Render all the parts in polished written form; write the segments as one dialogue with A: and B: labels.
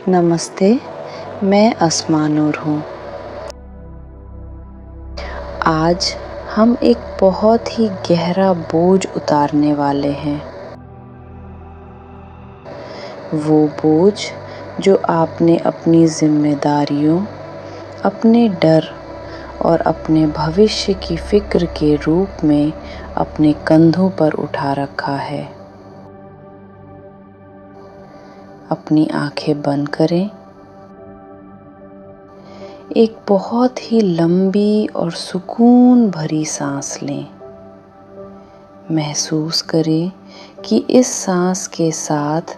A: नमस्ते, मैं अस्मा नूर हूँ। आज हम एक बहुत ही गहरा बोझ उतारने वाले हैं। वो बोझ जो आपने अपनी जिम्मेदारियों, अपने डर और अपने भविष्य की फिक्र के रूप में अपने कंधों पर उठा रखा है। अपनी आंखें बंद करें। एक बहुत ही लंबी और सुकून भरी सांस लें। महसूस करें कि इस सांस के साथ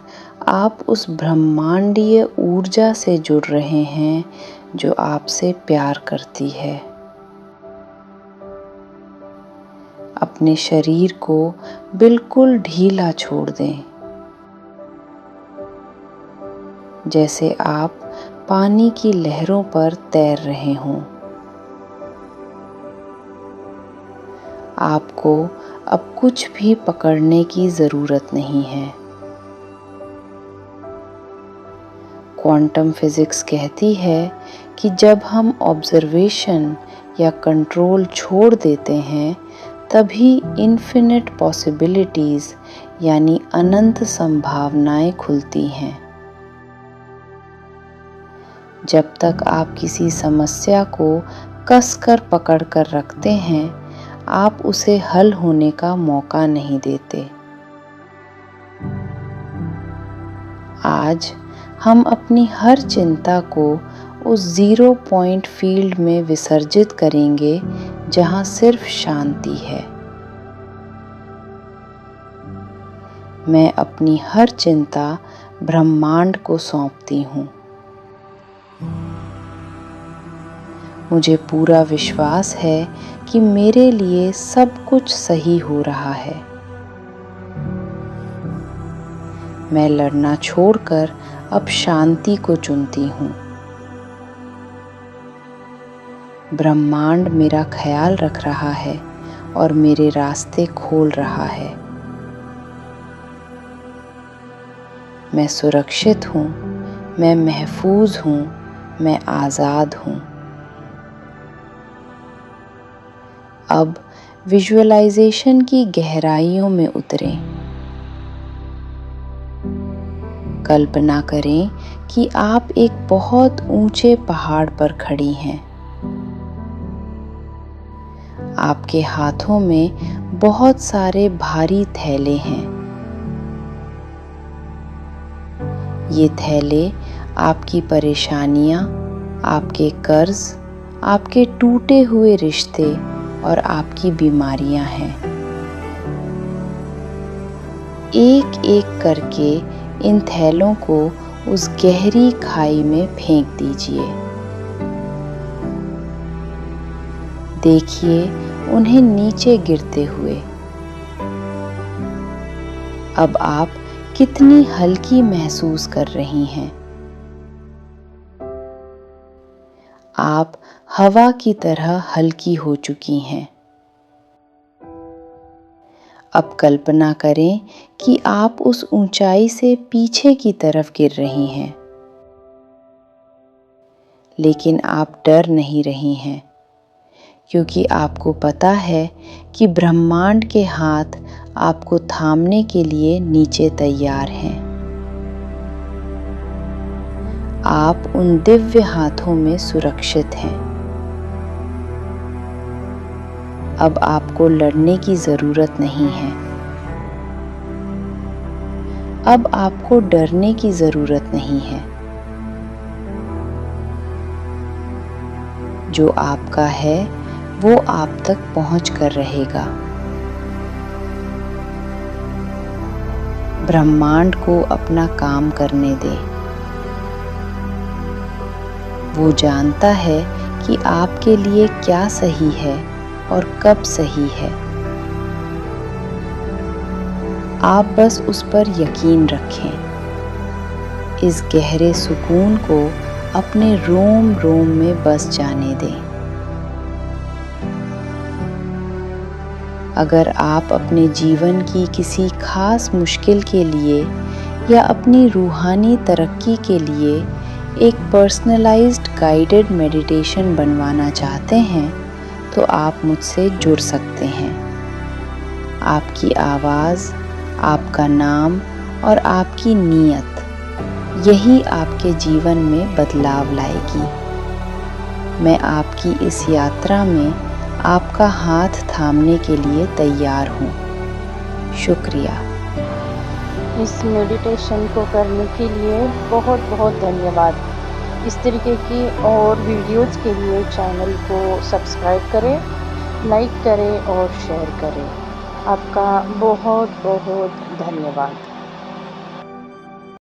A: आप उस ब्रह्मांडीय ऊर्जा से जुड़ रहे हैं जो आपसे प्यार करती है। अपने शरीर को बिल्कुल ढीला छोड़ दें, जैसे आप पानी की लहरों पर तैर रहे हों। आपको अब कुछ भी पकड़ने की ज़रूरत नहीं है। क्वांटम फिजिक्स कहती है कि जब हम ऑब्जर्वेशन या कंट्रोल छोड़ देते हैं, तभी इन्फिनिट पॉसिबिलिटीज़ यानी अनंत संभावनाएं खुलती हैं। जब तक आप किसी समस्या को कस कर पकड़ कर रखते हैं, आप उसे हल होने का मौका नहीं देते। आज हम अपनी हर चिंता को उस 0 पॉइंट फील्ड में विसर्जित करेंगे जहां सिर्फ शांति है। मैं अपनी हर चिंता ब्रह्मांड को सौंपती हूँ। मुझे पूरा विश्वास है कि मेरे लिए सब कुछ सही हो रहा है। मैं लड़ना छोड़कर अब शांति को चुनती हूँ। ब्रह्मांड मेरा ख्याल रख रहा है और मेरे रास्ते खोल रहा है। मैं सुरक्षित हूँ, मैं महफूज हूँ, मैं आज़ाद हूँ। अब विजुअलाइजेशन की गहराइयों में उतरें। कल्पना करें कि आप एक बहुत ऊंचे पहाड़ पर खड़ी हैं। आपके हाथों में बहुत सारे भारी थैले हैं। ये थैले आपकी परेशानियां, आपके कर्ज, आपके टूटे हुए रिश्ते और आपकी बीमारियां हैं। एक एक करके इन थैलों को उस गहरी खाई में फेंक दीजिए। देखिए उन्हें नीचे गिरते हुए। अब आप कितनी हल्की महसूस कर रही हैं। आप हवा की तरह हल्की हो चुकी हैं। अब कल्पना करें कि आप उस ऊंचाई से पीछे की तरफ गिर रही हैं, लेकिन आप डर नहीं रही हैं, क्योंकि आपको पता है कि ब्रह्मांड के हाथ आपको थामने के लिए नीचे तैयार हैं। आप उन दिव्य हाथों में सुरक्षित हैं। अब आपको लड़ने की जरूरत नहीं है। अब आपको डरने की जरूरत नहीं है। जो आपका है वो आप तक पहुंच कर रहेगा। ब्रह्मांड को अपना काम करने दें। वो जानता है कि आपके लिए क्या सही है और कब सही है। आप बस उस पर यकीन रखें। इस गहरे सुकून को अपने रोम रोम में बस जाने दें। अगर आप अपने जीवन की किसी खास मुश्किल के लिए या अपनी रूहानी तरक्की के लिए एक पर्सनलाइज्ड गाइडेड मेडिटेशन बनवाना चाहते हैं तो आप मुझसे जुड़ सकते हैं। आपकी आवाज़, आपका नाम और आपकी नीयत यही आपके जीवन में बदलाव लाएगी। मैं आपकी इस यात्रा में आपका हाथ थामने के लिए तैयार हूँ। शुक्रिया।
B: इस मेडिटेशन को करने के लिए बहुत बहुत धन्यवाद। इस तरीके की और वीडियोज़ के लिए चैनल को सब्सक्राइब करें, लाइक करें और शेयर करें। आपका बहुत बहुत धन्यवाद।